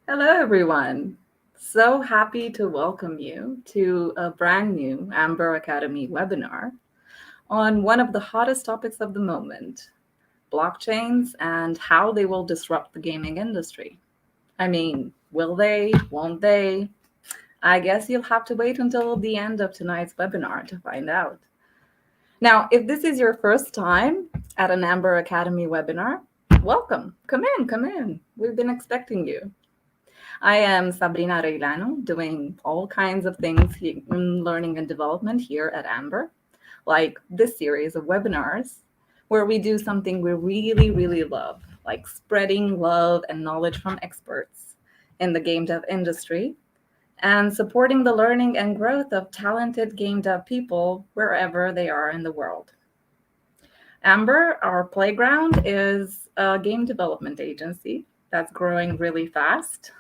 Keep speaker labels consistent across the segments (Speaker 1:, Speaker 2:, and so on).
Speaker 1: Hello, everyone. So happy to welcome you to a brand new Amber Academy webinar on one of the hottest topics of the moment, blockchains and how they will disrupt the gaming industry. I mean, will they? Won't they? I guess you'll have to wait until the end of tonight's webinar to find out. Now, if this is your first time at an Amber Academy webinar, welcome. Come in, come in. We've been expecting you. I am Sabrina Reilano, doing all kinds of things in learning and development here at Amber, like this series of webinars, where we do something we really, really love, like spreading love and knowledge from experts in the game dev industry and supporting the learning and growth of talented game dev people wherever they are in the world. Amber, our playground, is a game development agency that's growing really fast,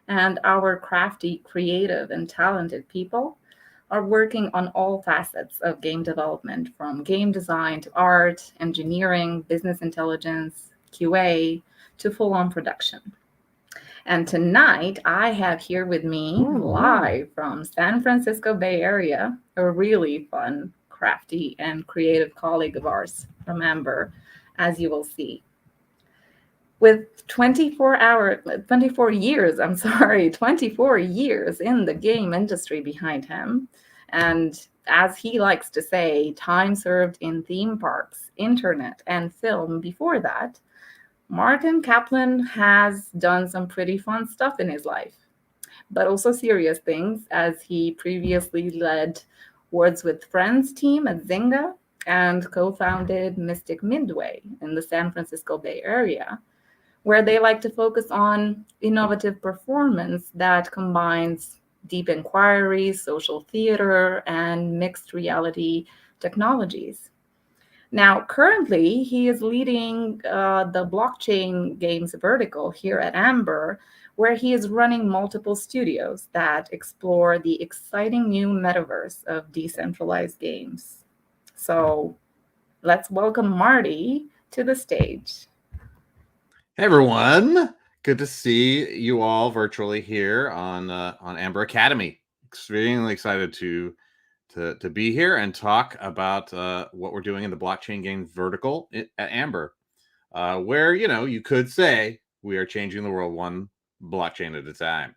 Speaker 1: and our crafty, creative, and talented people are working on all facets of game development, from game design to art, engineering, business intelligence, QA, to full on production. And tonight, I have here with me, live from San Francisco Bay Area, a really fun, crafty, and creative colleague of ours from Amber, as you will see. With 24 years, 24 years in the game industry behind him, and as he likes to say, time served in theme parks, internet, and film before that, Martin Caplan has done some pretty fun stuff in his life, but also serious things, as he previously led Words with Friends team at Zynga and co-founded Mystic Midway in the San Francisco Bay Area, where they like to focus on innovative performance that combines deep inquiry, social theater, and mixed reality technologies. Now, currently, he is leading the blockchain games vertical here at Amber, where he is running multiple studios that explore the exciting new metaverse of decentralized games. So let's welcome Marty to the stage.
Speaker 2: Hey everyone, good to see you all virtually here on Amber Academy. Extremely excited to be here and talk about what we're doing in the blockchain game vertical at Amber, where you could say we are changing the world one blockchain at a time.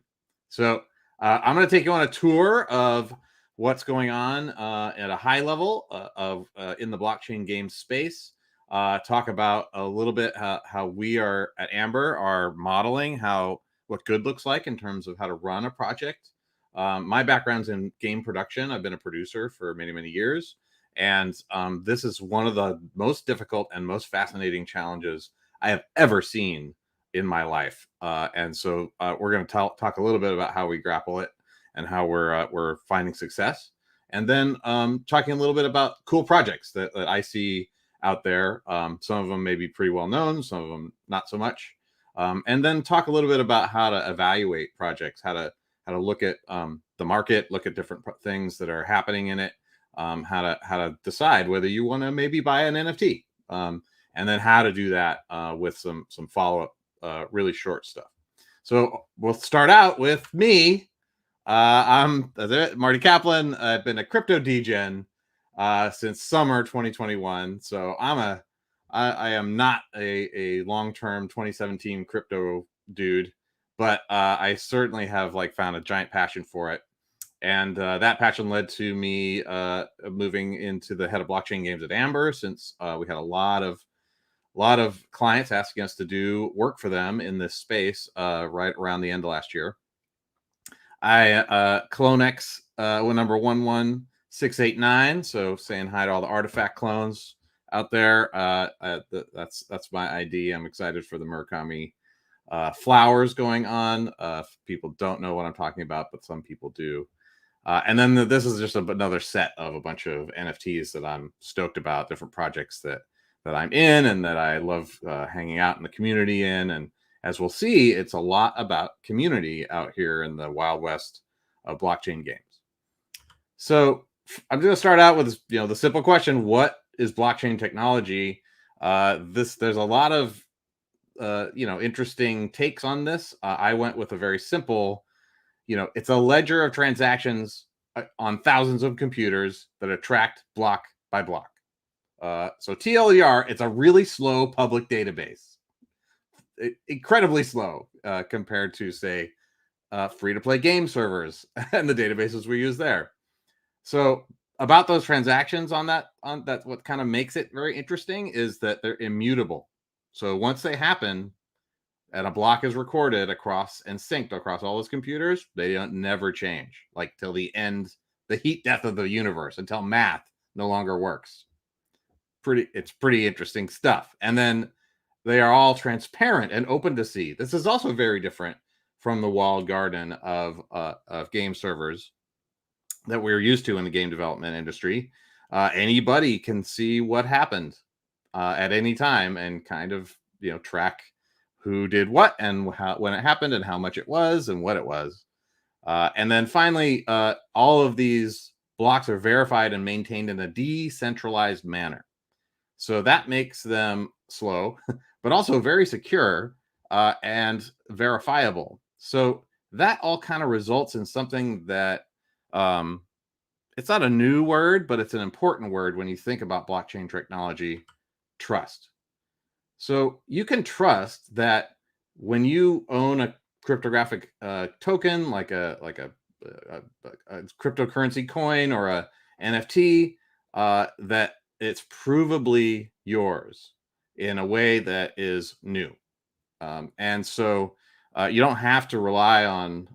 Speaker 2: So I'm going to take you on a tour of what's going on at a high level of in the blockchain game space. Talk about a little bit how we are at Amber are modeling what good looks like in terms of how to run a project. My background's in game production. I've been a producer for many years, and this is one of the most difficult and most fascinating challenges I have ever seen in my life. And so we're going to talk a little bit about how we grapple it and how we're finding success, and then talking a little bit about cool projects that I see out there. Some of them may be pretty well known, some of them not so much. And then talk a little bit about how to evaluate projects, how to look at the market, look at different things that are happening in it, how to decide whether you want to maybe buy an NFT, and then how to do that with some follow up, really short stuff. So we'll start out with me. I'm Marty Caplan. I've been a crypto degen since summer 2021. So I am not a long-term 2017 crypto dude, but I certainly have found a giant passion for it. And that passion led to me moving into the head of blockchain games at Amber, since we had a lot of clients asking us to do work for them in this space right around the end of last year. I CloneX number 11689. So saying hi to all the artifact clones out there. That's my ID. I'm excited for the Murakami flowers going on. People don't know what I'm talking about, but some people do. And then this is just another set of a bunch of NFTs that I'm stoked about, different projects that I'm in and that I love hanging out in the community in. And as we'll see, it's a lot about community out here in the Wild West of blockchain games. So I'm going to start out with the simple question: what is blockchain technology? There's a lot of interesting takes on this. I went with a very simple, it's a ledger of transactions on thousands of computers that are tracked block by block. So TLDR, it's a really slow public database, incredibly slow compared to, say, free-to-play game servers and the databases we use there. So about those transactions on that, what kind of makes it very interesting is that they're immutable. So once they happen and a block is recorded across and synced across all those computers, they don't never change, like till the end, the heat death of the universe, until math no longer works. It's pretty interesting stuff. And then they are all transparent and open to see. This is also very different from the walled garden of game servers that we're used to in the game development industry. Anybody can see what happened at any time and kind of track who did what and when it happened and how much it was and what it was. And then finally, all of these blocks are verified and maintained in a decentralized manner. So that makes them slow, but also very secure and verifiable. So that all kind of results in something that it's not a new word, but it's an important word when you think about blockchain technology: trust. So you can trust that when you own a cryptographic token, like a cryptocurrency coin or a NFT, that it's provably yours in a way that is new. And so you don't have to rely on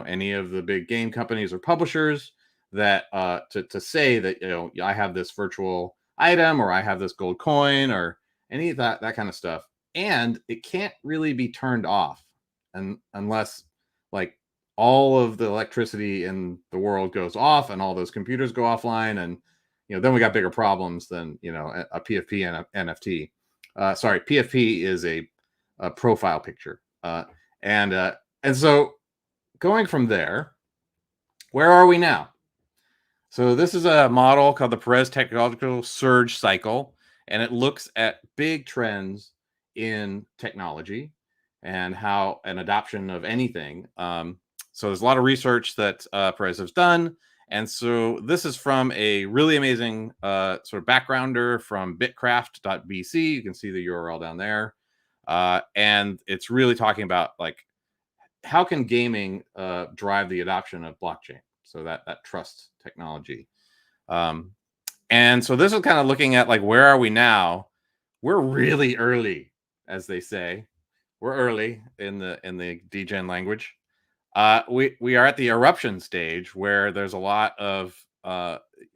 Speaker 2: any of the big game companies or publishers that to say that I have this virtual item or I have this gold coin or any of that kind of stuff. And it can't really be turned off unless like all of the electricity in the world goes off and all those computers go offline, and then we got bigger problems than a PFP and an NFT. Sorry, PFP is a profile picture, and so going from there, where are we now? So this is a model called the Perez technological surge cycle, and it looks at big trends in technology and how an adoption of anything. So there's a lot of research that Perez has done. And so this is from a really amazing sort of backgrounder from bitcraft.bc. You can see the URL down there. And it's really talking about like, how can gaming drive the adoption of blockchain? So that trust technology. And so this is kind of looking at like, where are we now? We're really early, as they say. We're early in the DGen language. We are at the eruption stage where there's a lot of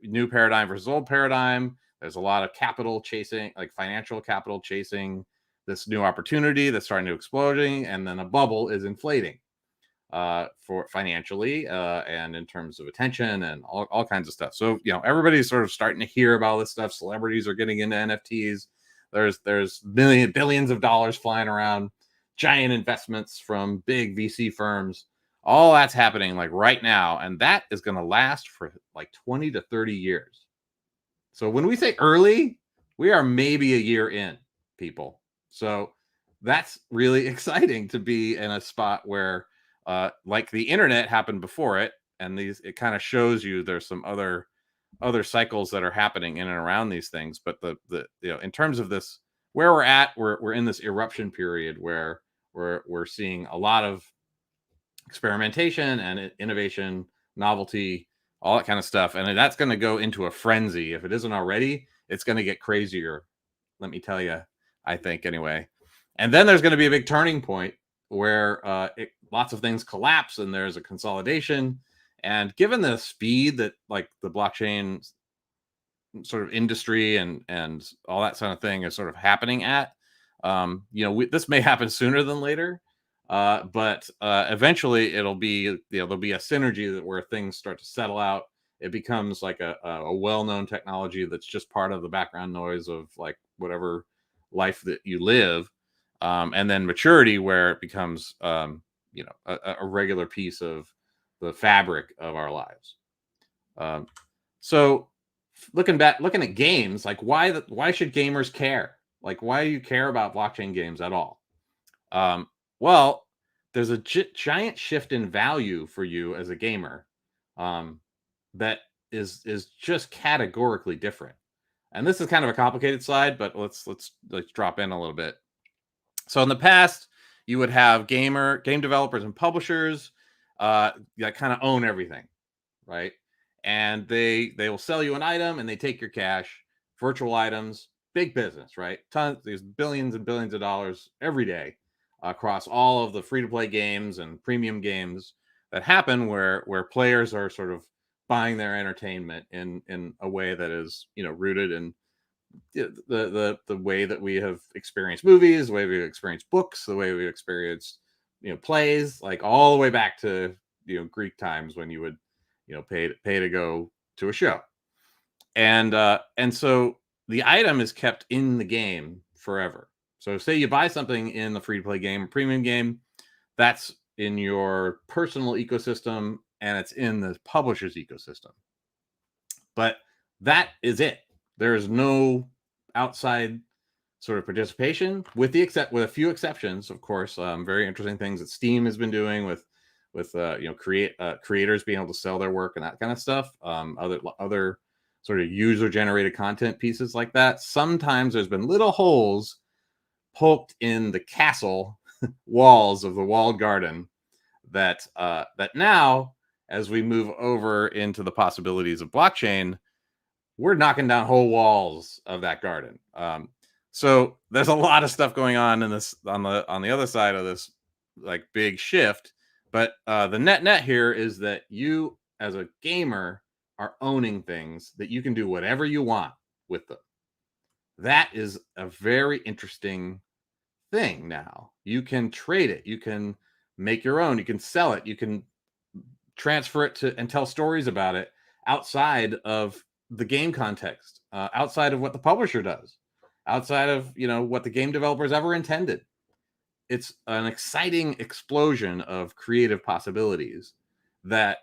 Speaker 2: new paradigm versus old paradigm. There's a lot of capital chasing, like financial capital chasing this new opportunity that's starting to exploding, and then a bubble is inflating for financially and in terms of attention and all kinds of stuff. So everybody's sort of starting to hear about this stuff. Celebrities are getting into NFTs. There's billions of dollars flying around, giant investments from big VC firms. All that's happening like right now, and that is going to last for like 20 to 30 years. So when we say early, we are maybe a year in, people. So that's really exciting to be in a spot where like the internet happened before it, and it kind of shows you there's some other cycles that are happening in and around these things. But the in terms of this, where we're at, we're in this eruption period where we're seeing a lot of experimentation and innovation, novelty, all that kind of stuff. And that's going to go into a frenzy. If it isn't already, it's going to get crazier. Let me tell you, I think anyway. And then there's going to be a big turning point where lots of things collapse and there's a consolidation. And given the speed that like the blockchain sort of industry and all that sort of thing is sort of happening at, this may happen sooner than later. But eventually it'll be, there'll be a synergy where things start to settle out. It becomes like a well-known technology that's just part of the background noise of like whatever life that you live. And then maturity where it becomes, a regular piece of the fabric of our lives. So looking at games, like why should gamers care? Like, why do you care about blockchain games at all? Well, there's a giant shift in value for you as a gamer, that is just categorically different. And this is kind of a complicated slide, but let's drop in a little bit. So in the past, you would have game developers and publishers that kind of own everything, right? And they will sell you an item and they take your cash, virtual items, big business, right? Tons, there's billions and billions of dollars every day across all of the free to play games and premium games that happen where players are sort of buying their entertainment in a way that is, rooted in the way that we have experienced movies, the way we've experienced books, the way we've experienced plays, like all the way back to Greek times when you would pay to go to a show, and so the item is kept in the game forever. So say you buy something in the free to play game, premium game, that's in your personal ecosystem and it's in the publisher's ecosystem. But that is it. There is no outside sort of participation, with a few exceptions, of course. Very interesting things that Steam has been doing with creators being able to sell their work and that kind of stuff. Other sort of user generated content pieces like that. Sometimes there's been little holes poked in the castle walls of the walled garden that now, as we move over into the possibilities of blockchain, we're knocking down whole walls of that garden. So there's a lot of stuff going on in this on the other side of this like big shift. But the net here is that you, as a gamer, are owning things that you can do whatever you want with them. That is a very interesting thing. Now you can trade it, you can make your own, you can sell it, you can transfer it to and tell stories about it outside of the game context, outside of what the publisher does, outside of what the game developers ever intended. It's an exciting explosion of creative possibilities that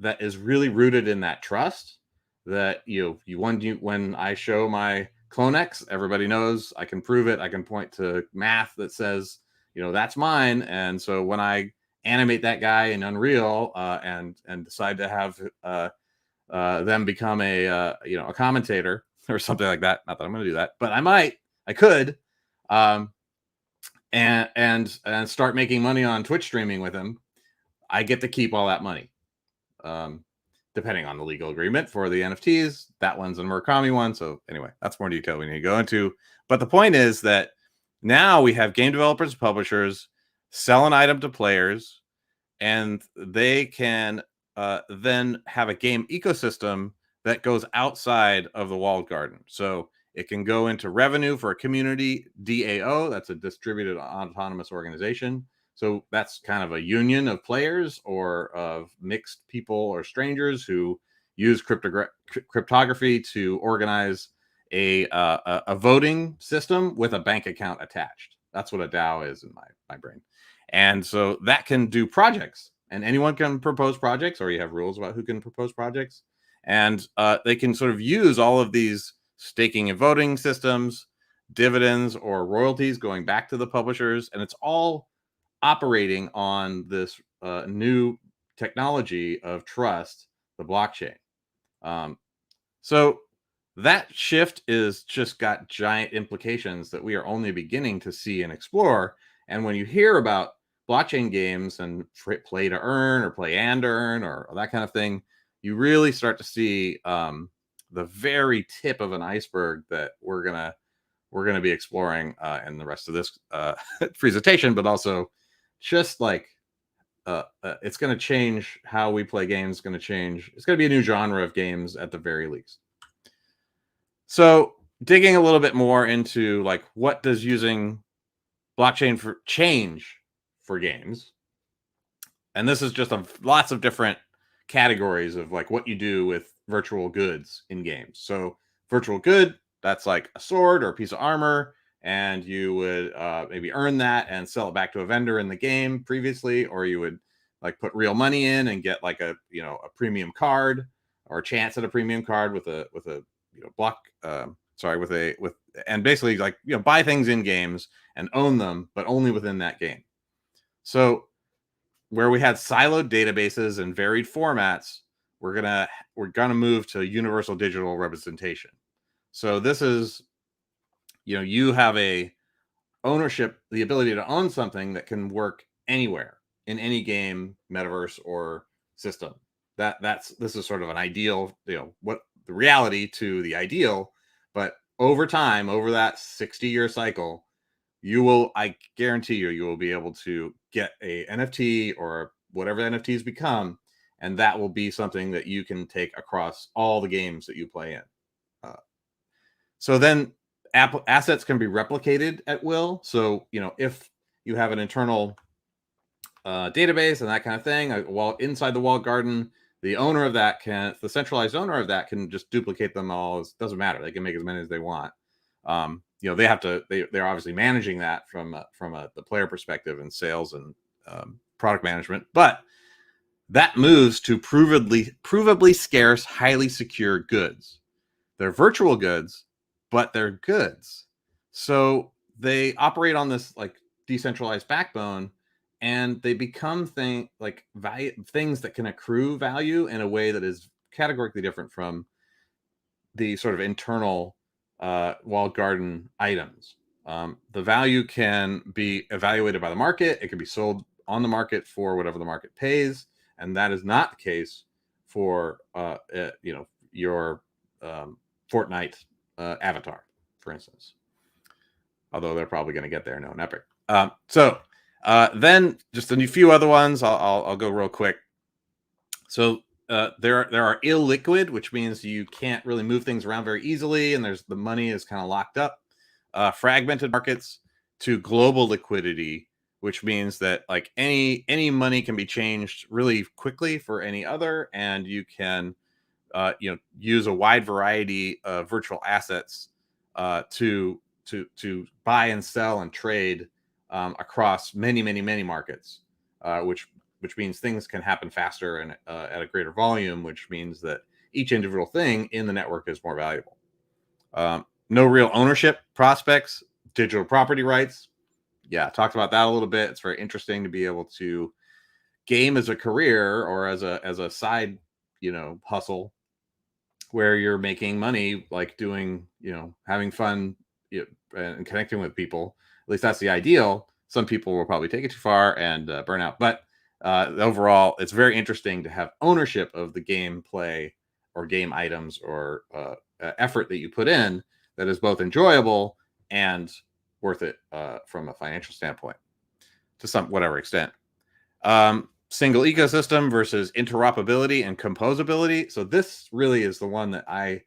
Speaker 2: that is really rooted in that trust. That when I show my Clonex, everybody knows I can prove it. I can point to math that says that's mine. And so when I animate that guy in Unreal and decide to have them become a commentator or something like that. Not that I'm going to do that, but I could, and start making money on Twitch streaming with him. I get to keep all that money, depending on the legal agreement for the NFTs. That one's a Murakami one. So anyway, that's more detail we need to go into. But the point is that now we have game developers, publishers sell an item to players, and they can then have a game ecosystem that goes outside of the walled garden. So it can go into revenue for a community DAO. That's a distributed autonomous organization. So that's kind of a union of players or of mixed people or strangers who use cryptography to organize a voting system with a bank account attached. That's what a DAO is in my brain. And so that can do projects, and anyone can propose projects, or you have rules about who can propose projects. And they can sort of use all of these staking and voting systems, dividends or royalties going back to the publishers. And it's all operating on this new technology of trust, the blockchain. So that shift is just got giant implications that we are only beginning to see and explore. And when you hear about blockchain games and play to earn or play and earn or that kind of thing, you really start to see the very tip of an iceberg that we're gonna be exploring in the rest of this presentation, but also just like it's going to change how we play games. It's going to be a new genre of games at the very least. So digging a little bit more into like what does using blockchain for change for games, and this is just lots of different categories of like what you do with virtual goods in games. So virtual good, that's like a sword or a piece of armor, and you would maybe earn that and sell it back to a vendor in the game previously, or you would like put real money in and get like a premium card or a chance at a premium card with a block and basically like, buy things in games and own them, but only within that game. So where we had siloed databases and varied formats, we're gonna move to universal digital representation. So this is, you have a ownership, the ability to own something that can work anywhere in any game, metaverse, or system. This is sort of an ideal, what the reality to the ideal, but over time, over that 60-year cycle, I guarantee you will be able to get a NFT or whatever NFTs become, and that will be something that you can take across all the games that you play in. So then assets can be replicated at will. So, if you have an internal database and that kind of thing, while inside the walled garden, the centralized owner of that can just duplicate them all. It doesn't matter. They can make as many as they want. They're obviously managing that from the player perspective and sales and product management, but that moves to provably scarce, highly secure goods. They're virtual goods, but they're goods. So they operate on this like decentralized backbone, and they become things that can accrue value in a way that is categorically different from the sort of internal walled garden items. The value can be evaluated by the market. It can be sold on the market for whatever the market pays, and that is not the case for your Fortnite avatar, for instance. Although they're probably going to get there, no, Epic. Then just a few other ones. I'll go real quick. So there are illiquid, which means you can't really move things around very easily, and the money is kind of locked up. Fragmented markets to global liquidity, which means that like any money can be changed really quickly for any other, and you can use a wide variety of virtual assets to buy and sell and trade across many markets, which means things can happen faster and at a greater volume, which means that each individual thing in the network is more valuable. No real ownership prospects, digital property rights. Yeah, talked about that a little bit. It's very interesting to be able to game as a career or as a side, hustle, where you're making money, like doing, having fun and connecting with people. At least that's the ideal. Some people will probably take it too far and burn out. But overall, it's very interesting to have ownership of the gameplay or game items or effort that you put in that is both enjoyable and worth it from a financial standpoint to whatever extent. Single ecosystem versus interoperability and composability. So this really is the one that I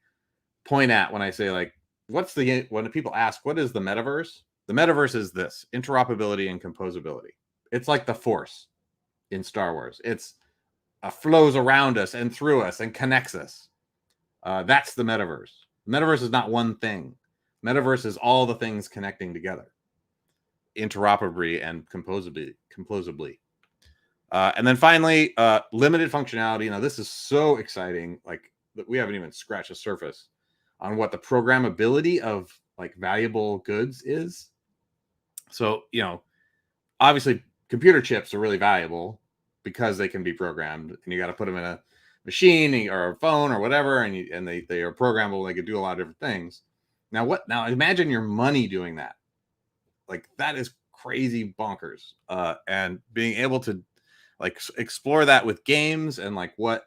Speaker 2: point at when I say, like, when people ask, what is the metaverse? The metaverse is this: interoperability and composability. It's like the Force in Star Wars. It's flows around us and through us and connects us. That's the metaverse. The metaverse is not one thing. Metaverse is all the things connecting together, interoperably and composably. And then finally, limited functionality. Now, this is so exciting. Like, we haven't even scratched the surface on what the programmability of like valuable goods is. So, obviously computer chips are really valuable because they can be programmed, and you got to put them in a machine or a phone or whatever, and they are programmable. They can do a lot of different things. Now imagine your money doing that. Like, that is crazy bonkers. And being able to like explore that with games and like what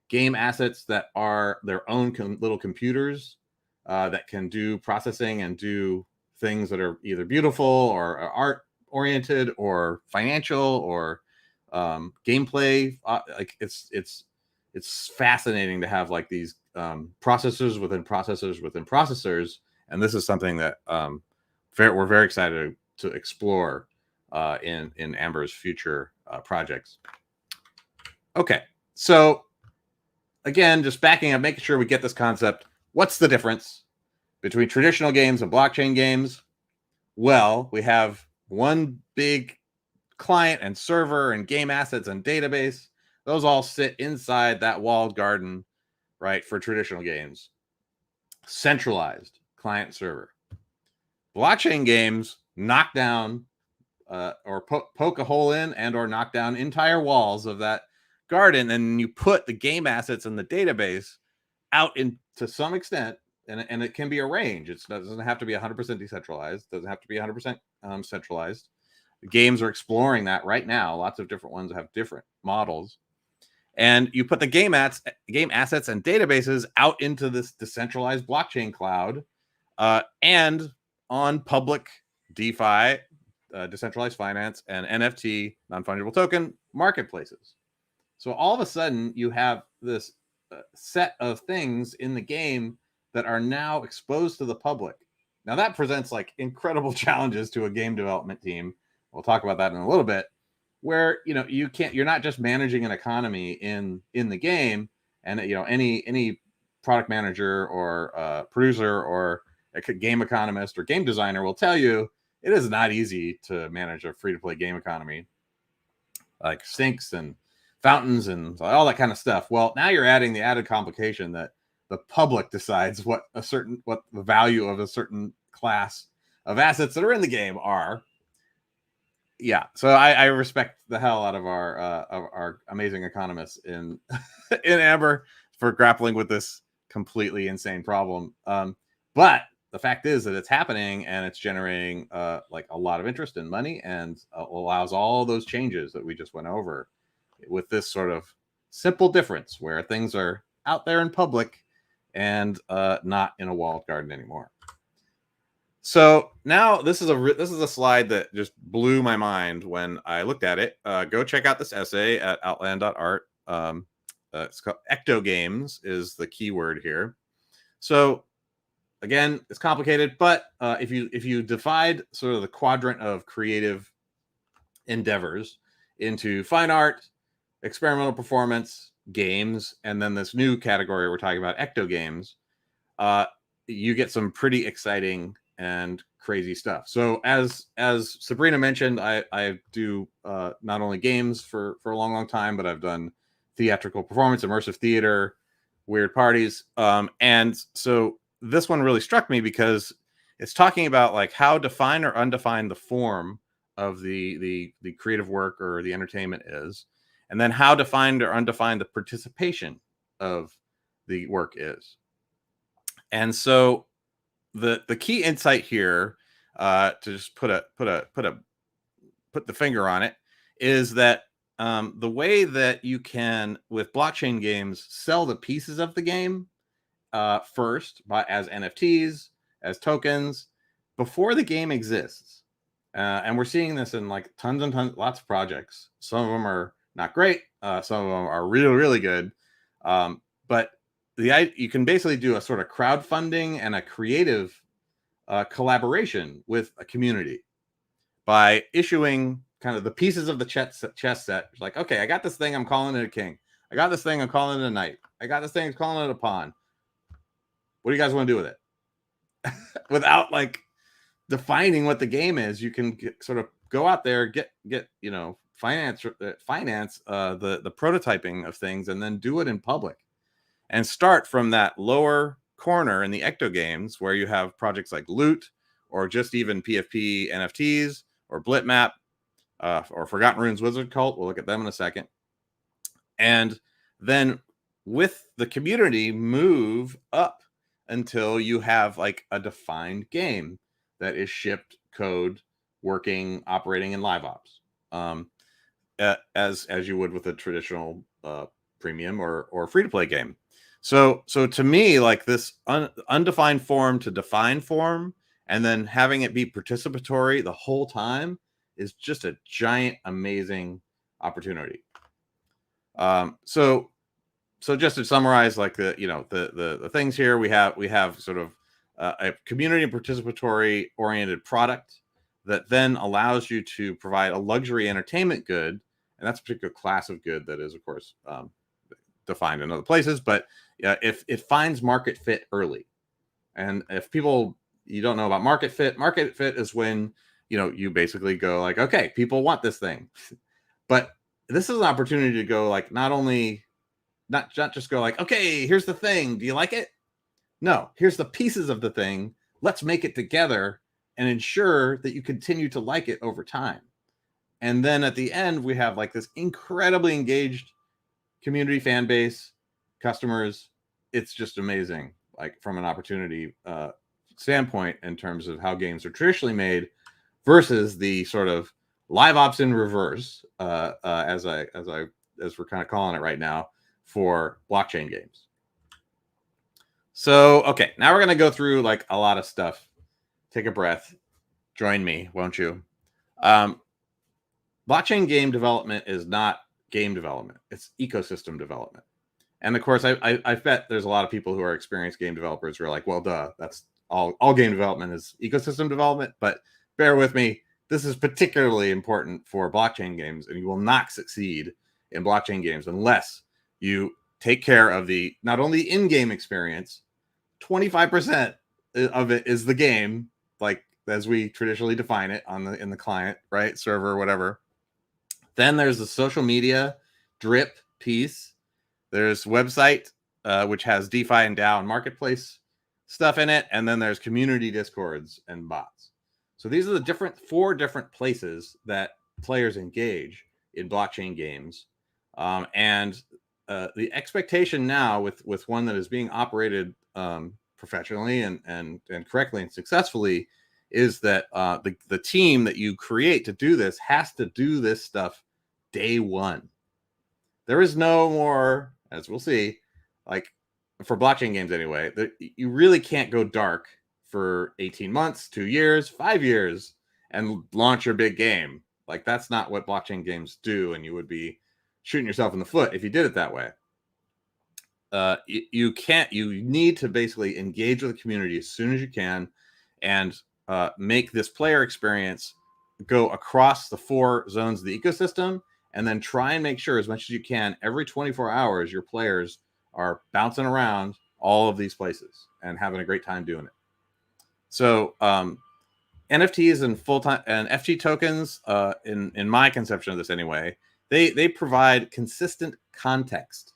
Speaker 2: game assets that are their own little computers that can do processing and do things that are either beautiful or art oriented or financial or gameplay. Like it's fascinating to have like these processors within processors within processors, and this is something that we're very excited to explore in Amber's future projects. Okay, so again, just backing up, making sure we get this concept. What's the difference between traditional games and blockchain games? Well, we have one big client and server and game assets and database. Those all sit inside that walled garden, right, for traditional games. Centralized. client server. Blockchain games knock down or poke a hole in and or knock down entire walls of that garden, and you put the game assets in the database out in to some extent, and it can be a range. It doesn't have to be 100% decentralized. It doesn't have to be 100% centralized. Games are exploring that right now. Lots of different ones have different models. And you put the game assets and databases out into this decentralized blockchain cloud and on public DeFi, decentralized finance, and NFT, non-fungible token marketplaces. So all of a sudden, you have this set of things in the game that are now exposed to the public. Now that presents like incredible challenges to a game development team. We'll talk about that in a little bit, where you're not just managing an economy in the game, and any product manager or producer or a game economist or game designer will tell you it is not easy to manage a free-to-play game economy, like sinks and fountains and all that kind of stuff. Well, now you're adding the added complication that the public decides what the value of a certain class of assets that are in the game are. Yeah, so I respect the hell out of our amazing economists in in Amber for grappling with this completely insane problem. But the fact is that it's happening, and it's generating like a lot of interest and money, and allows all those changes that we just went over, with this sort of simple difference where things are out there in public and not in a walled garden anymore. So now this is a slide that just blew my mind when I looked at it. Go check out this essay at outland.art. It's called Ecto Games is the keyword here. So again, it's complicated, but if you divide sort of the quadrant of creative endeavors into fine art, experimental performance, games, and then this new category we're talking about, Ecto Games, you get some pretty exciting and crazy stuff. So as Sabrina mentioned, I do not only games for a long time, but I've done theatrical performance, immersive theater, weird parties. And so this one really struck me because it's talking about like how define or undefine the form of the creative work or the entertainment is, and then how defined or undefined the participation of the work is. And so the key insight here, to just put the finger on it, is that the way that you can, with blockchain games, sell the pieces of the game first as NFTs, as tokens, before the game exists. And we're seeing this in like tons and tons, lots of projects. Some of them are not great. Some of them are really, really good. But you can basically do a sort of crowdfunding and a creative collaboration with a community by issuing kind of the pieces of the chess set. Like, okay, I got this thing, I'm calling it a king. I got this thing, I'm calling it a knight. I got this thing, I'm calling it a pawn. What do you guys want to do with it? Without like defining what the game is, you can sort of go out there, get finance the prototyping of things, and then do it in public. And start from that lower corner in the Ecto Games, where you have projects like Loot, or just even PFP NFTs, or Blitmap, or Forgotten Runes Wizard Cult. We'll look at them in a second. And then with the community, move up until you have like a defined game that is shipped, code, working, operating in live ops, as you would with a traditional premium or free-to-play game. So to me, like this undefined form to defined form, and then having it be participatory the whole time, is just a giant, amazing opportunity. So just to summarize, like the things here, we have sort of a community and participatory oriented product that then allows you to provide a luxury entertainment good, and that's a particular class of good that is, of course, defined in other places, but if it finds market fit early. And if you don't know about market fit is when you basically go like, okay, people want this thing. But this is an opportunity to go like, not just go like, okay, here's the thing, do you like it? No, here's the pieces of the thing let's make it together and ensure that you continue to like it over time. And then at the end, we have like this incredibly engaged community, fan base, customers. It's just amazing, like from an opportunity standpoint in terms of how games are traditionally made versus the sort of live ops in reverse, as we're kind of calling it right now, for blockchain games. So, okay, now we're going to go through like a lot of stuff. Take a breath. Join me, won't you? Blockchain game development is not game development. It's ecosystem development. And of course, I bet there's a lot of people who are experienced game developers who are like, well, duh, that's all game development is ecosystem development. But bear with me. This is particularly important for blockchain games, and you will not succeed in blockchain games unless you take care of the not only in-game experience, 25% of it is the game, like as we traditionally define it in the client, right? Server, whatever. Then there's the social media drip piece. There's website, which has DeFi and DAO and marketplace stuff in it. And then there's community discords and bots. So these are the four different places that players engage in blockchain games. And the expectation now with one that is being operated professionally and correctly and successfully is that the team that you create to do this has to do this stuff day one. There is no more, as we'll see, like for blockchain games anyway, you really can't go dark for 18 months, 2 years, 5 years, and launch your big game. Like that's not what blockchain games do, and you would be shooting yourself in the foot if you did it that way. You need to basically engage with the community as soon as you can and make this player experience go across the 4 zones of the ecosystem, and then try and make sure as much as you can every 24 hours your players are bouncing around all of these places and having a great time doing it. So NFTs and full-time and FT tokens, in my conception of this anyway, they provide consistent context,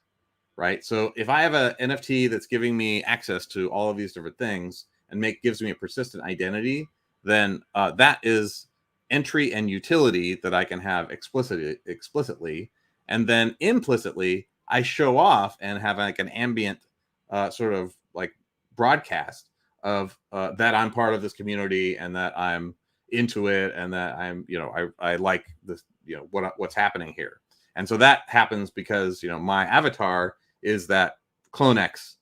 Speaker 2: right? So if I have an NFT that's giving me access to all of these different things and gives me a persistent identity, then that is entry and utility that I can have explicitly, and then implicitly I show off and have like an ambient sort of like broadcast of that I'm part of this community and that I'm into it and that I'm, I like this, what's happening here. And so that happens because, my avatar is that CloneX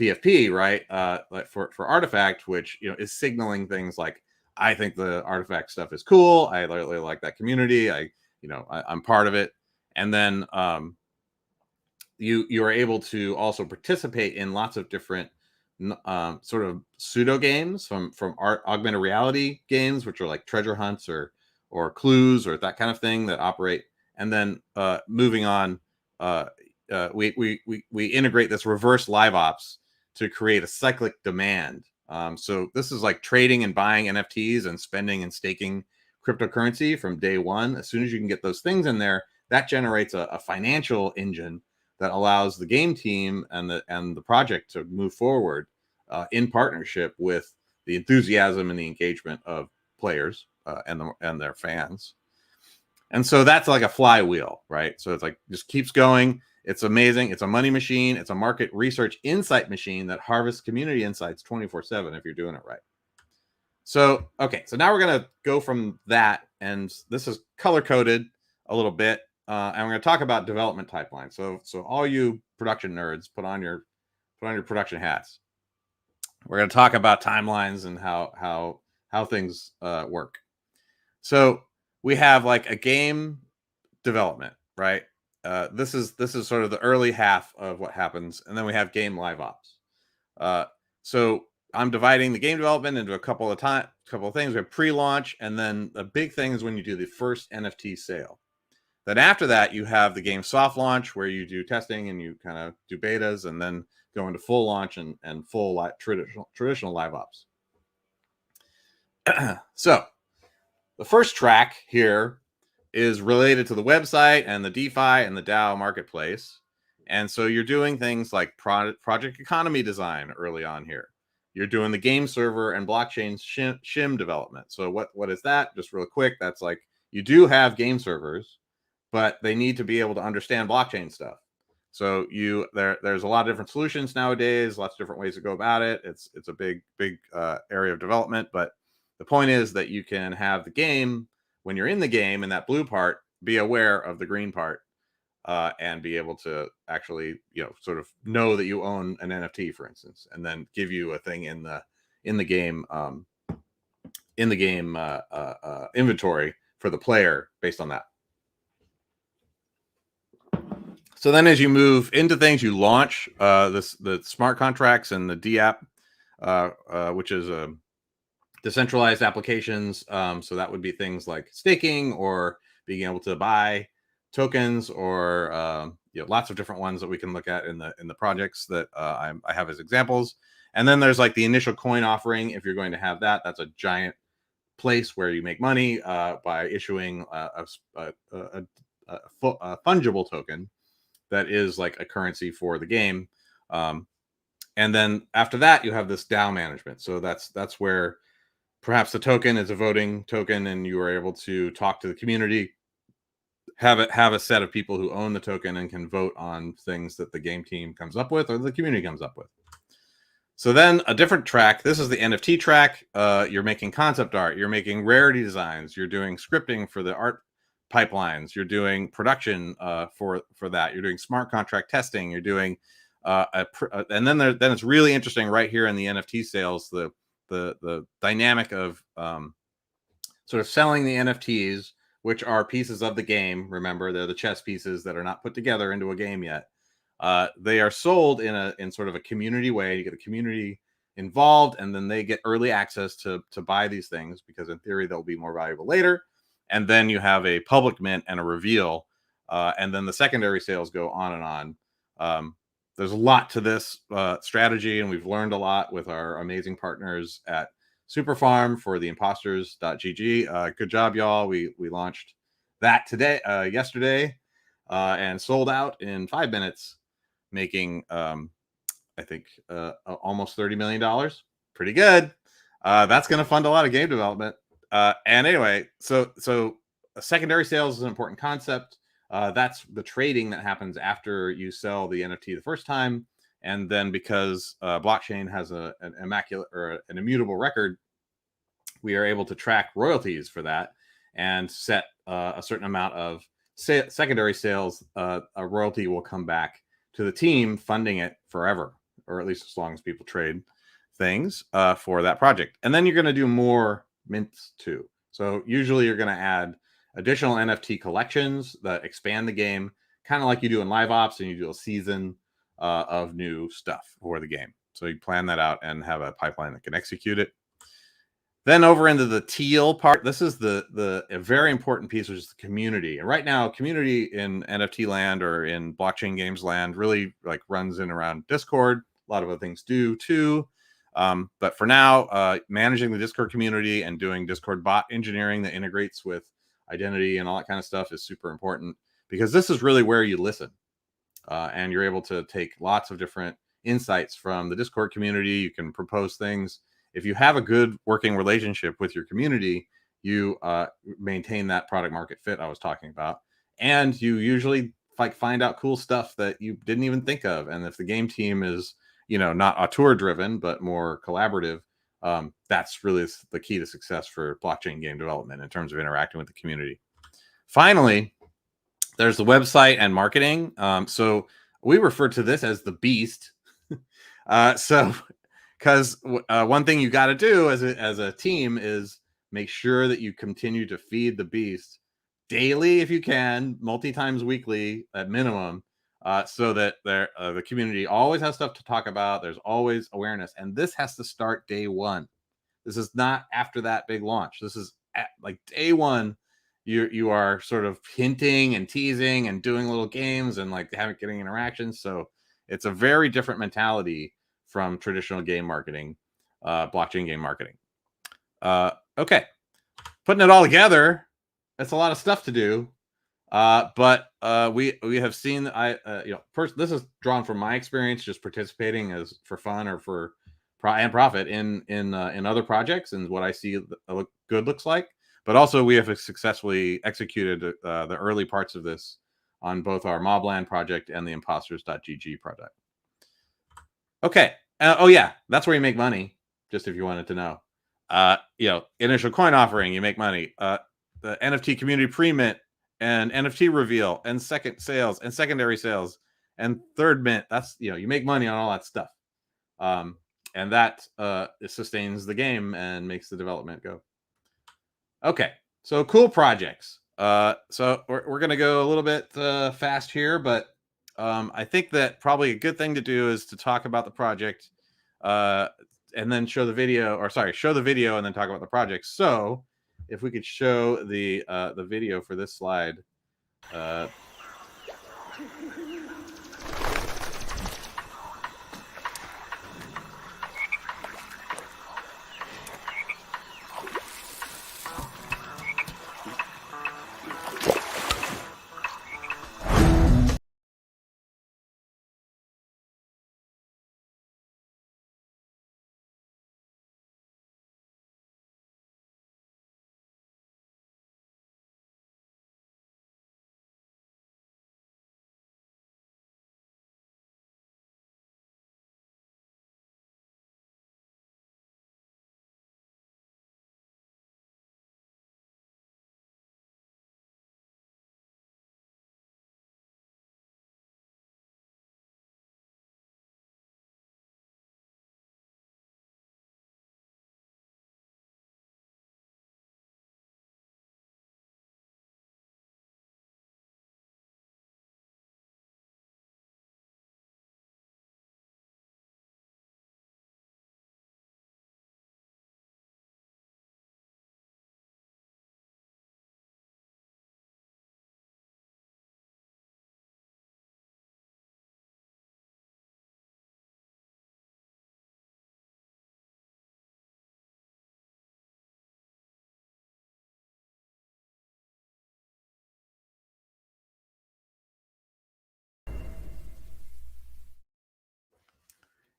Speaker 2: PFP, right? For Artifact, which, is signaling things like, I think the Artifact stuff is cool. I really like that community. I'm part of it. And then you are able to also participate in lots of different sort of pseudo games from augmented reality games, which are like treasure hunts or clues or that kind of thing that operate. And then moving on, we integrate this reverse live ops to create a cyclic demand. So this is like trading and buying NFTs and spending and staking cryptocurrency from day one. As soon as you can get those things in there, that generates a financial engine that allows the game team and the project to move forward in partnership with the enthusiasm and the engagement of players and their fans. And so that's like a flywheel, right? So it's like just keeps going. It's amazing. It's a money machine. It's a market research insight machine that harvests community insights 24/7 if you're doing it right. So, okay. So now we're going to go from that. And this is color coded a little bit. And we're going to talk about development pipeline. So all you production nerds, put on your production hats. We're going to talk about timelines and how things work. So we have like a game development, right? This is sort of the early half of what happens, and then we have game live ops. So I'm dividing the game development into a couple of things. We have pre-launch, and then the big thing is when you do the first NFT sale. Then after that, you have the game soft launch, where you do testing and you kind of do betas, and then go into full launch and full traditional live ops. So the first track here is related to the website and the DeFi and the DAO marketplace. And so you're doing things like project economy design early on here. you're doing the game server and blockchain shim development. So what is that? Just real quick, that's like you do have game servers, but they need to be able to understand blockchain stuff. So there's a lot of different solutions nowadays, lots of different ways to go about it. It's a big area of development, but the point is that you can have the game, when you're in the game in that blue part, be aware of the green part, and be able to actually, sort of know that you own an NFT, for instance, and then give you a thing in the game inventory for the player based on that. So then as you move into things, you launch the smart contracts and the DApp, which is decentralized applications. So that would be things like staking or being able to buy tokens, or lots of different ones that we can look at in the projects that I have as examples. And then there's like the initial coin offering. If you're going to have that, that's a giant place where you make money by issuing a fungible token that is like a currency for the game. And then after that, you have this DAO management. So that's where perhaps the token is a voting token, and you are able to talk to the community, have a set of people who own the token and can vote on things that the game team comes up with or the community comes up with. So then a different track, this is the NFT track. You're making concept art, you're making rarity designs, you're doing scripting for the art pipelines, you're doing production for that, you're doing smart contract testing, you're doing and then it's really interesting right here in the NFT sales, the dynamic of sort of selling the NFTs, which are pieces of the game. Remember, they're the chess pieces that are not put together into a game yet. They are sold in sort of a community way. You get the community involved, and then they get early access to buy these things, because in theory they'll be more valuable later. And then you have a public mint and a reveal, and then the secondary sales go on and on. There's a lot to this strategy, and we've learned a lot with our amazing partners at Superfarm for the imposters.gg. Good job, y'all. We launched that yesterday, and sold out in 5 minutes, making I think almost $30 million. Pretty good. That's going to fund a lot of game development. And anyway, so secondary sales is an important concept. That's the trading that happens after you sell the NFT the first time. And then because blockchain has an immaculate or an immutable record, we are able to track royalties for that and set a certain amount of secondary sales. A royalty will come back to the team, funding it forever, or at least as long as people trade things for that project. And then you're going to do more mints too. So usually you're going to add additional NFT collections that expand the game, kind of like you do in live ops, and you do a season of new stuff for the game. So you plan that out and have a pipeline that can execute it. Then over into the teal part, this is a very important piece, which is the community. And right now, community in NFT land or in blockchain games land really like runs in around Discord. A lot of other things do too. But for now, managing the Discord community and doing Discord bot engineering that integrates with identity and all that kind of stuff is super important, because this is really where you listen. And you're able to take lots of different insights from the Discord community. You can propose things. If you have a good working relationship with your community, you maintain that product market fit I was talking about. And you usually find out cool stuff that you didn't even think of. And if the game team is, not auteur driven, but more collaborative, that's really the key to success for blockchain game development in terms of interacting with the community. Finally, there's the website and marketing. So we refer to this as the beast. Because one thing you got to do as a team is make sure that you continue to feed the beast daily, if you can, multi-times weekly at minimum, so that the community always has stuff to talk about. There's always awareness, and this has to start day one. This is not after that big launch. This is like day one. You are sort of hinting and teasing and doing little games and like getting interactions. So it's a very different mentality from traditional game marketing, blockchain game marketing. Okay, putting it all together, it's a lot of stuff to do. But we have seen, this is drawn from my experience just participating as for fun or for and profit in other projects and what I see good looks like. But also we have successfully executed the early parts of this on both our Mobland project and the imposters.gg project. Okay. Oh yeah, that's where you make money. Just if you wanted to know, initial coin offering, you make money. The NFT community pre-mint and NFT reveal and second sales and secondary sales and third mint. That's, you make money on all that stuff. And that sustains the game and makes the development go. Okay, so cool projects. So we're going to go a little bit fast here, but I think that probably a good thing to do is to talk about the project and then show the video, show the video and then talk about the project. So if we could show the video for this slide.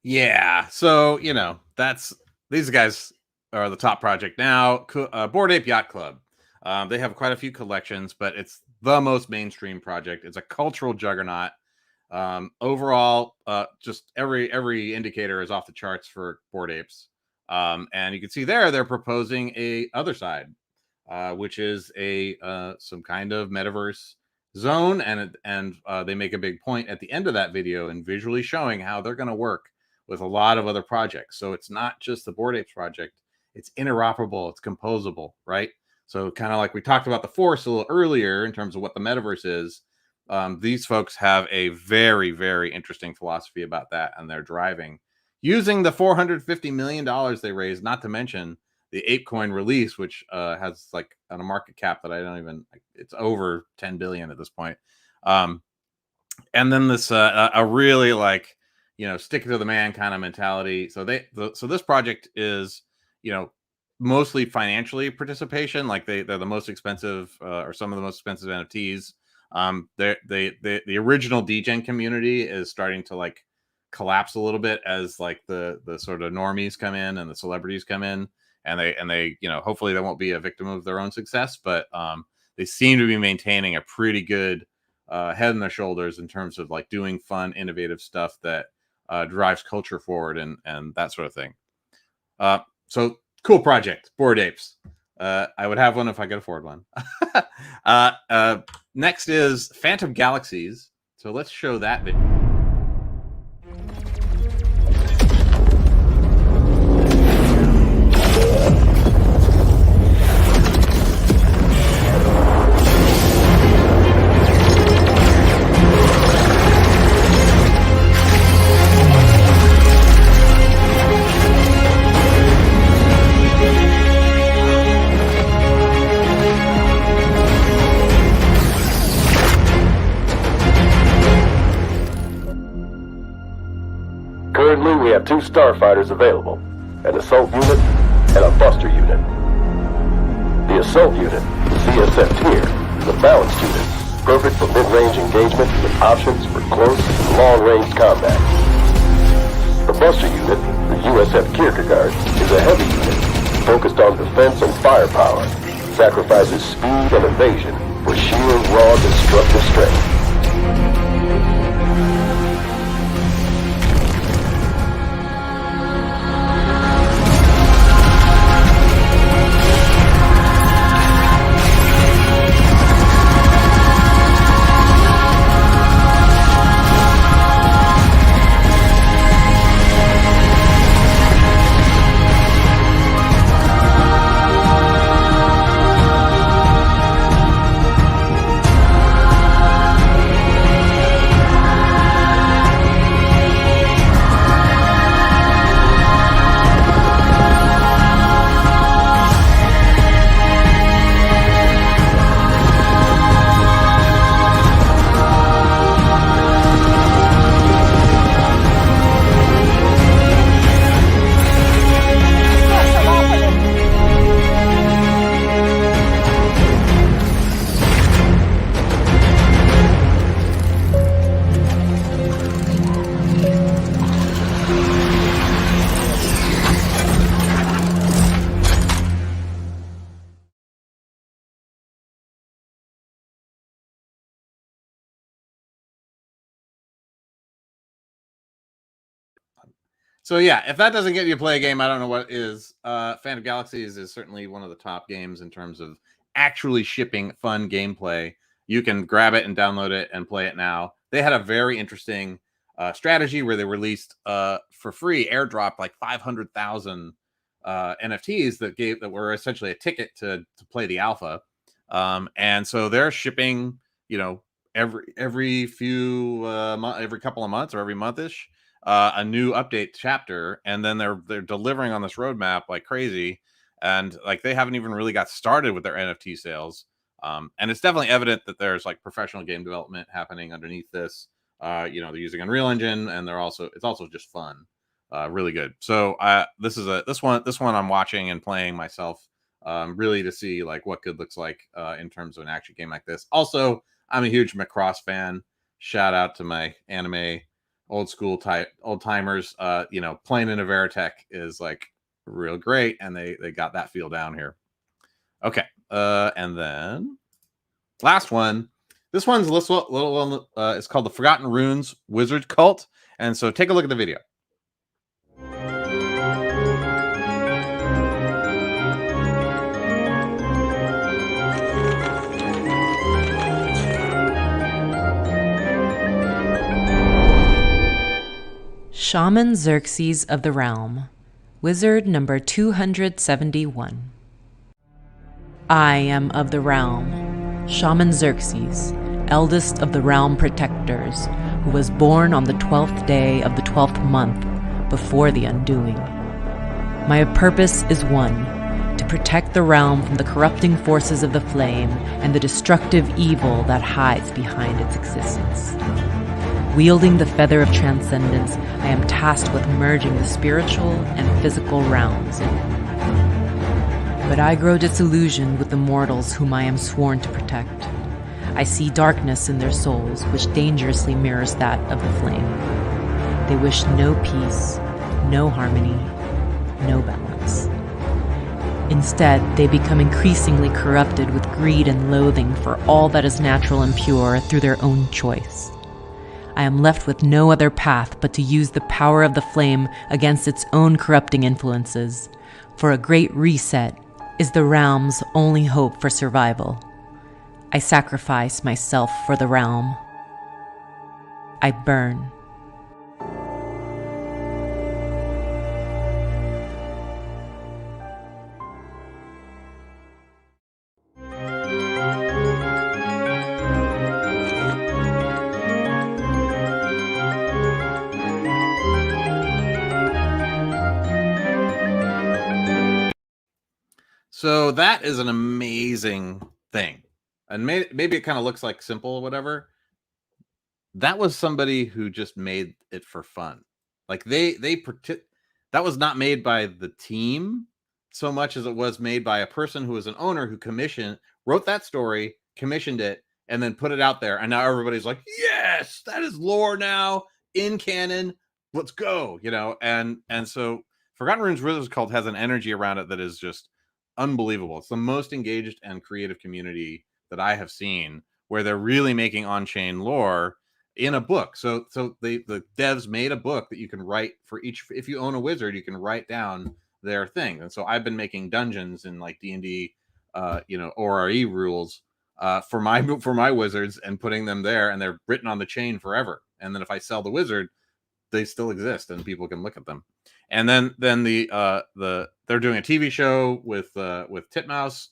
Speaker 2: Yeah, so these guys are the top project now. Bored Ape Yacht Club. They have quite a few collections, but it's the most mainstream project. It's a cultural juggernaut. Overall, just every indicator is off the charts for Bored Apes. And you can see they're proposing a other side, which is some kind of metaverse zone, and they make a big point at the end of that video and visually showing how they're going to work with a lot of other projects. So it's not just the Bored Apes project, it's interoperable, it's composable, right? So kind of like we talked about the Force a little earlier in terms of what the metaverse is, these folks have a very, very interesting philosophy about that, and they're driving using the $450 million they raised, not to mention the ApeCoin release, which has like on a market cap that I don't even, it's over 10 billion at this point. And then this a really stick to the man kind of mentality. So this project is, mostly financially participation. Like they're the most expensive or some of the most expensive NFTs. The original DGen community is starting to collapse a little bit as the sort of normies come in and the celebrities come in, and they hopefully they won't be a victim of their own success, but they seem to be maintaining a pretty good head on their shoulders in terms of doing fun, innovative stuff that drives culture forward and that sort of thing. So cool project, Bored Apes. I would have one if I could afford one. Next is Phantom Galaxies. So let's show that video.
Speaker 3: Currently, we have 2 starfighters available, an assault unit and a buster unit. The assault unit, CSF here, is a balanced unit, perfect for mid-range engagement with options for close and long-range combat. The buster unit, The USF Kierkegaard is a heavy unit focused on defense and firepower, sacrifices speed and evasion for sheer raw destructive strength.
Speaker 2: So yeah, if that doesn't get you to play a game, I don't know what is. Fan of Galaxies is certainly one of the top games in terms of actually shipping fun gameplay. You can grab it and download it and play it now. They had a very interesting strategy where they released for free, airdropped like 500,000 NFTs that were essentially a ticket to play the alpha. And so they're shipping, every couple of months or every monthish. A new update chapter, and then they're delivering on this roadmap like crazy, and like they haven't even really got started with their NFT sales. And it's definitely evident that there's like professional game development happening underneath this. They're using Unreal Engine, and it's also just fun, really good. So this one I'm watching and playing myself, really to see like what good looks like in terms of an action game like this. Also, I'm a huge Macross fan. Shout out to my anime old timers. Playing in a Veritech is like real great, and they got that feel down here. Okay, and then last one. This one's a little it's called the Forgotten Runes Wizard Cult, and so take a look at the video.
Speaker 4: Shaman Xerxes of the Realm, Wizard number 271. I am of the Realm, Shaman Xerxes, eldest of the Realm Protectors, who was born on the 12th day of the 12th month before the Undoing. My purpose is one, to protect the realm from the corrupting forces of the flame and the destructive evil that hides behind its existence. Wielding the feather of transcendence, I am tasked with merging the spiritual and physical realms. But I grow disillusioned with the mortals whom I am sworn to protect. I see darkness in their souls, which dangerously mirrors that of the flame. They wish no peace, no harmony, no balance. Instead, they become increasingly corrupted with greed and loathing for all that is natural and pure through their own choice. I am left with no other path but to use the power of the flame against its own corrupting influences, for a great reset is the realm's only hope for survival. I sacrifice myself for the realm. I burn.
Speaker 2: So that is an amazing thing. And maybe it kind of looks like simple or whatever. That was somebody who just made it for fun. Like that was not made by the team so much as it was made by a person who was an owner who wrote that story, commissioned it, and then put it out there. And now everybody's like, yes, that is lore now in canon. let's go, and so Forgotten Runes Wizards Cult has an energy around it that is just unbelievable. It's the most engaged and creative community that I have seen, where they're really making on-chain lore in a book. So the devs made a book that you can write for each. If you own a wizard, you can write down their thing. And so I've been making dungeons in like D&D, ORE rules for my wizards and putting them there, and they're written on the chain forever. And then if I sell the wizard, they still exist and people can look at them. And then they're doing a TV show with Titmouse.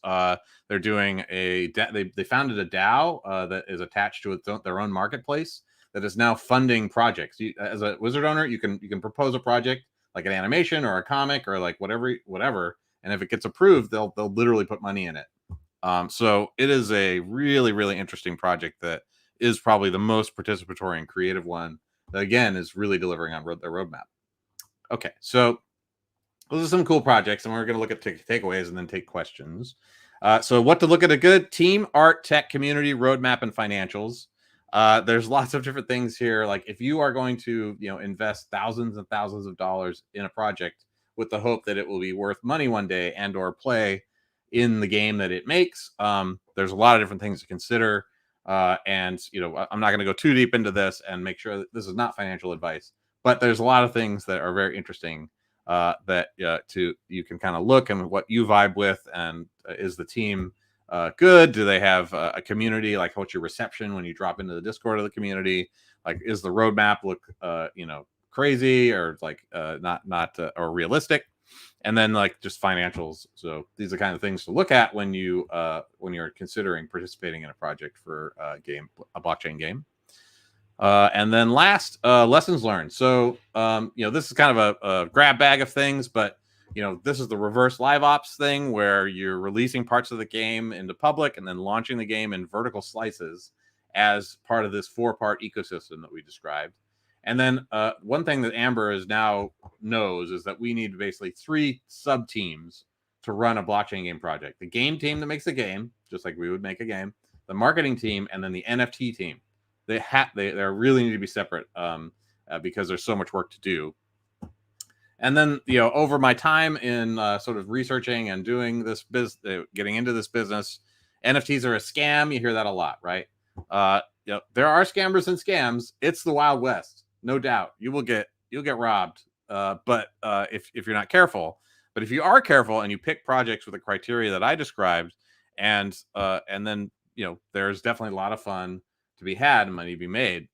Speaker 2: They're doing they founded a DAO that is attached to their own marketplace that is now funding projects. As a wizard owner, you can propose a project like an animation or a comic or like whatever, and if it gets approved, they'll literally put money in it. So it is a really, really interesting project that is probably the most participatory and creative one that, again, is really delivering on their roadmap. Okay, so those are some cool projects, and we're going to look at takeaways and then take questions. So what to look at: a good team, art, tech, community, roadmap, and financials. There's lots of different things here. Like if you are going to invest thousands and thousands of dollars in a project with the hope that it will be worth money one day and or play in the game that it makes, there's a lot of different things to consider. And I'm not going to go too deep into this and make sure that this is not financial advice, but there's a lot of things that are very interesting that you can kind of look and what you vibe with. And is the team good? Do they have a community? Like, what's your reception when you drop into the Discord of the community? Like, is the roadmap look crazy or like not or realistic? And then like just financials. So these are the kind of things to look at when you're considering participating in a project for a blockchain game. And then last, lessons learned. So this is kind of a grab bag of things, but this is the reverse live ops thing where you're releasing parts of the game into public and then launching the game in vertical slices as part of this 4-part ecosystem that we described. And then one thing that Amber is now knows is that we need basically 3 sub teams to run a blockchain game project: the game team that makes the game, just like we would make a game, the marketing team, and then the NFT team. They really need to be separate because there's so much work to do. And then over my time in sort of researching and doing this getting into this business, NFTs are a scam. You hear that a lot, right? There are scammers and scams. It's the Wild West, no doubt. You'll get robbed, but if you're not careful. But if you are careful and you pick projects with the criteria that I described, and then there's definitely a lot of fun to be had and money to be made.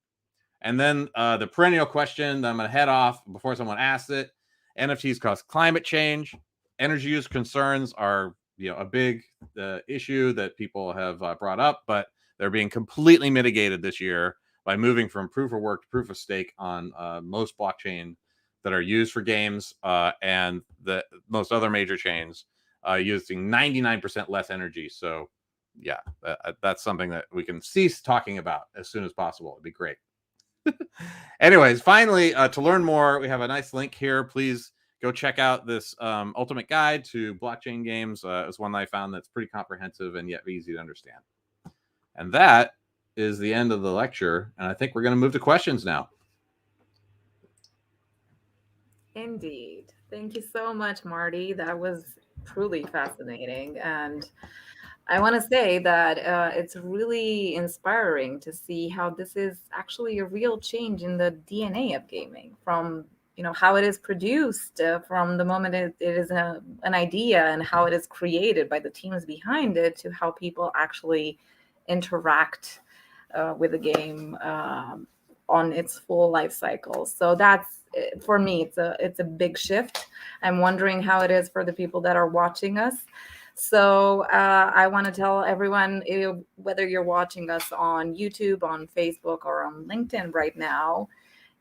Speaker 2: And then the perennial question that I'm going to head off before someone asks it: NFTs cause climate change. Energy use concerns are a big issue that people have brought up, but they're being completely mitigated this year by moving from proof of work to proof of stake on most blockchain that are used for games, and the most other major chains using 99% less energy. So yeah, that's something that we can cease talking about as soon as possible. It'd be great. Anyways, finally, to learn more, we have a nice link here. Please go check out this ultimate guide to blockchain games. It's one that I found that's pretty comprehensive and yet easy to understand. And that is the end of the lecture. And I think we're going to move to questions now.
Speaker 1: Indeed. Thank you so much, Marty. That was truly fascinating. And I want to say that it's really inspiring to see how this is actually a real change in the DNA of gaming, from how it is produced from the moment it is an idea and how it is created by the teams behind it, to how people actually interact with the game on its full life cycle. So that's, for me, it's a big shift. I'm wondering how it is for the people that are watching us. So I want to tell everyone, whether you're watching us on YouTube, on Facebook, or on LinkedIn right now,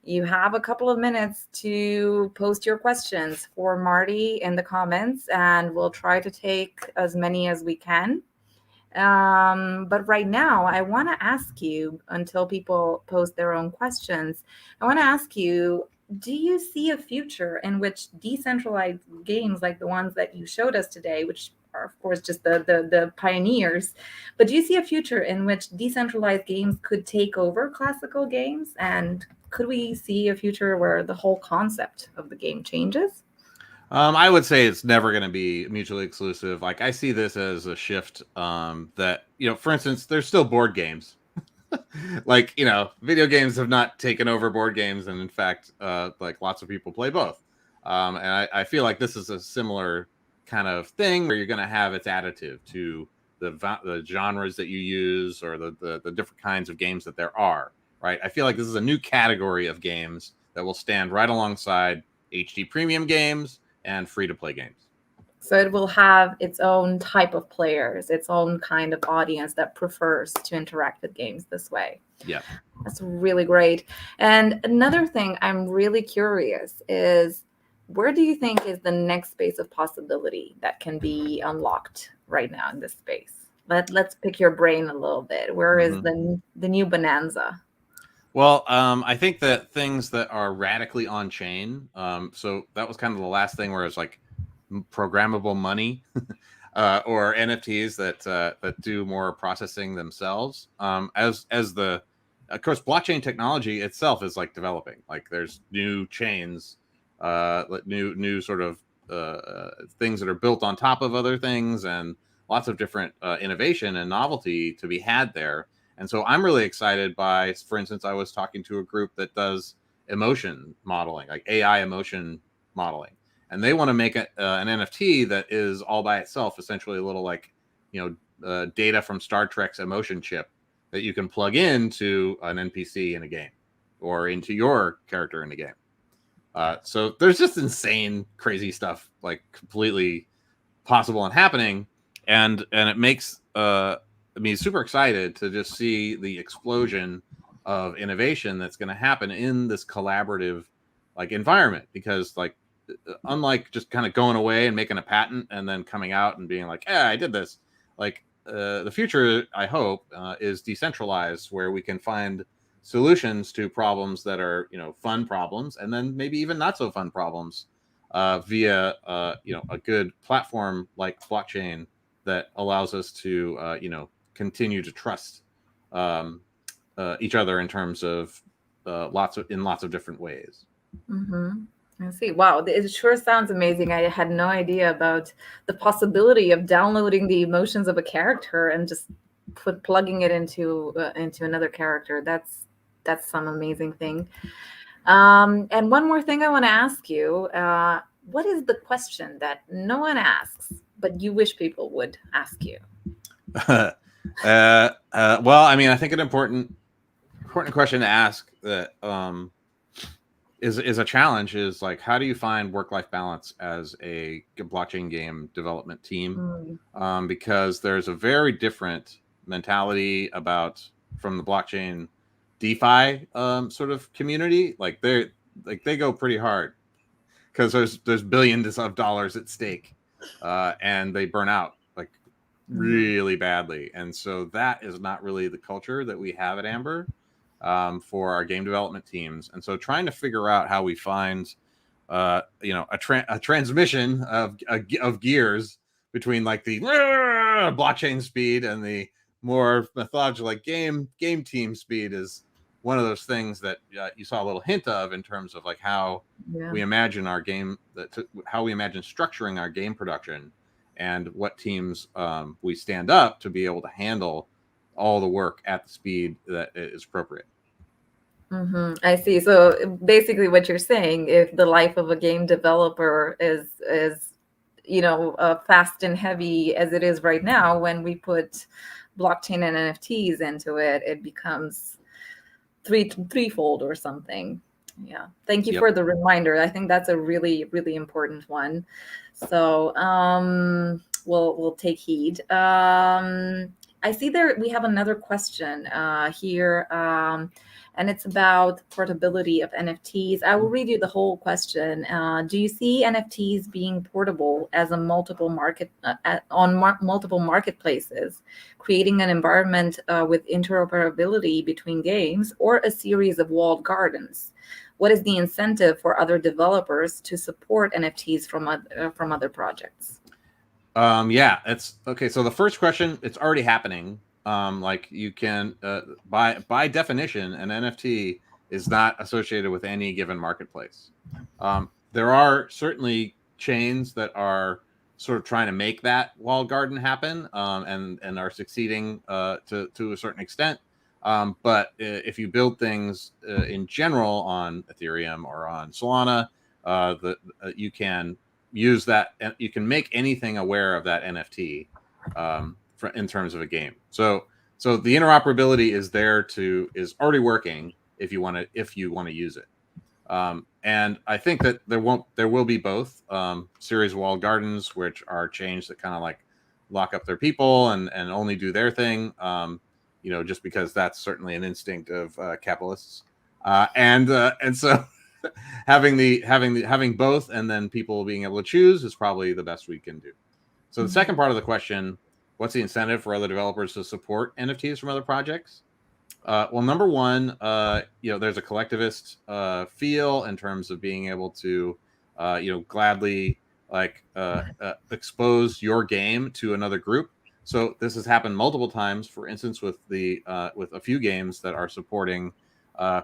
Speaker 1: you have a couple of minutes to post your questions for Marty in the comments, and we'll try to take as many as we can. But right now, I want to ask you, until people post their own questions, I want to ask you, do you see a future in which decentralized games like the ones that you showed us today, which are, of course, just the pioneers, but do you see a future in which decentralized games could take over classical games and could we see a future where the whole concept of the game changes?
Speaker 2: I would say it's never going to be mutually exclusive. Like I see this as a shift that, for instance, there's still board games. Like, video games have not taken over board games. And in fact, like lots of people play both. And I feel like this is a similar kind of thing where you're going to have its additive to the genres that you use or the different kinds of games that there are, right? I feel like this is a new category of games that will stand right alongside HD premium games and free-to-play games.
Speaker 1: So it will have its own type of players, its own kind of audience that prefers to interact with games this way.
Speaker 2: Yeah.
Speaker 1: That's really great. And another thing I'm really curious is, where do you think is the next space of possibility that can be unlocked right now in this space? Let's pick your brain a little bit. Where is the new bonanza?
Speaker 2: Well, I think that things that are radically on chain. So that was kind of the last thing where it's like programmable money or NFTs that do more processing themselves. Of course, blockchain technology itself is like developing. Like there's new chains, new sort of things that are built on top of other things, and lots of different innovation and novelty to be had there. And so I'm really excited by, for instance, I was talking to a group that does emotion modeling, like AI emotion modeling. And they want to make an NFT that is all by itself, essentially a little like, data from Star Trek's emotion chip that you can plug into an NPC in a game or into your character in a game. So there's just insane, crazy stuff, like completely possible and happening. And it makes me super excited to just see the explosion of innovation that's going to happen in this collaborative like environment, because like, unlike just kind of going away and making a patent and then coming out and being like, I did this. Like the future, I hope, is decentralized, where we can find solutions to problems that are, fun problems, and then maybe even not so fun problems via, a good platform like blockchain that allows us to, continue to trust each other in terms of lots of different ways.
Speaker 1: Mm-hmm. I see. Wow, it sure sounds amazing. I had no idea about the possibility of downloading the emotions of a character and just plugging it into another character. That's some amazing thing. And one more thing I want to ask you: what is the question that no one asks, but you wish people would ask you?
Speaker 2: Well, I mean, I think an important question to ask that is a challenge is like, how do you find work-life balance as a blockchain game development team? Because there's a very different mentality from the blockchain DeFi sort of community. Like they go pretty hard because there's billions of dollars at stake, and they burn out like really badly. And so that is not really the culture that we have at Amber for our game development teams. And so trying to figure out how we find a transmission of gears between like the blockchain speed and the more methodical like game team speed is one of those things that you saw a little hint of in terms of like how we imagine our game, how we imagine structuring our game production, and what teams we stand up to be able to handle all the work at the speed that is appropriate.
Speaker 1: I see. So basically what you're saying, if the life of a game developer is fast and heavy as it is right now, when we put blockchain and NFTs into it, it becomes threefold or something. Yeah. Thank you for the reminder. I think that's a really, really important one. So we'll take heed. I see there we have another question here, and it's about portability of NFTs. I will read you the whole question. Do you see NFTs being portable as a multiple marketplaces, creating an environment with interoperability between games, or a series of walled gardens? What is the incentive for other developers to support NFTs from other projects?
Speaker 2: It's okay. So the first question, it's already happening. Like you can, by definition, an NFT is not associated with any given marketplace. There are certainly chains that are sort of trying to make that walled garden happen, and are succeeding to a certain extent. But if you build things in general on Ethereum or on Solana, you can use that. You can make anything aware of that NFT in terms of a game. So the interoperability is is already working if you want to use it. And I think that there will be both series walled gardens, which are chains that kind of like lock up their people and only do their thing. Just because that's certainly an instinct of capitalists, and so having both and then people being able to choose is probably the best we can do. So the second part of the question, what's the incentive for other developers to support NFTs from other projects? Well, number one, there's a collectivist feel in terms of being able to, gladly expose your game to another group. So this has happened multiple times. For instance, with a few games that are supporting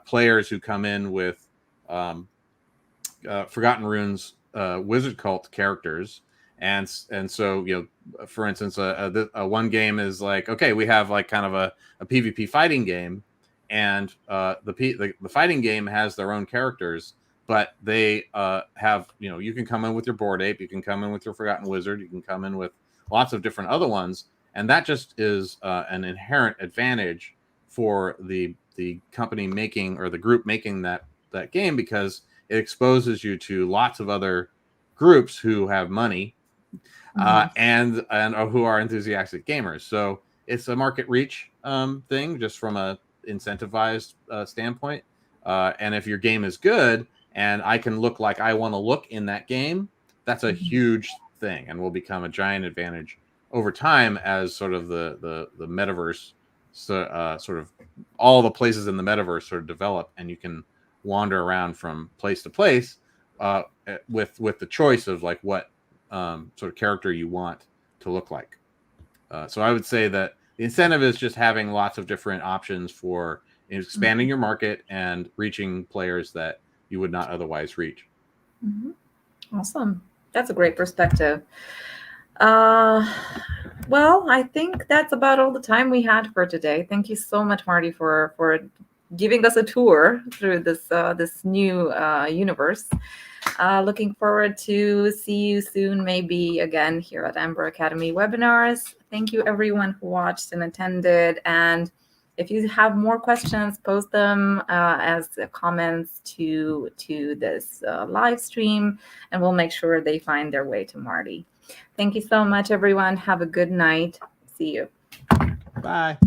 Speaker 2: players who come in with Forgotten Runes wizard cult characters. And so, for instance, one game is like, okay, we have like kind of a PvP fighting game, and the fighting game has their own characters, but they have, you can come in with your Bored Ape, you can come in with your Forgotten Wizard, you can come in with lots of different other ones, and that just is an inherent advantage for the company making, or the group making that game, because it exposes you to lots of other groups who have money. And who are enthusiastic gamers. So it's a market reach thing, just from a incentivized standpoint. And if your game is good and I can look like I want to look in that game, that's a huge thing, and will become a giant advantage over time as sort of the metaverse, sort of all the places in the metaverse sort of develop, and you can wander around from place to place with the choice of like what sort of character you want to look like. So I would say that the incentive is just having lots of different options for expanding your market and reaching players that you would not otherwise reach.
Speaker 1: Awesome. That's a great perspective. Well, I think that's about all the time we had for today. Thank you so much, Marty, for giving us a tour through this new universe. Looking forward to see you soon, maybe again here at Amber Academy webinars. Thank you everyone who watched and attended. And if you have more questions, post them as comments to this live stream, and we'll make sure they find their way to Marty. Thank you so much, everyone. Have a good night. See you.
Speaker 2: Bye.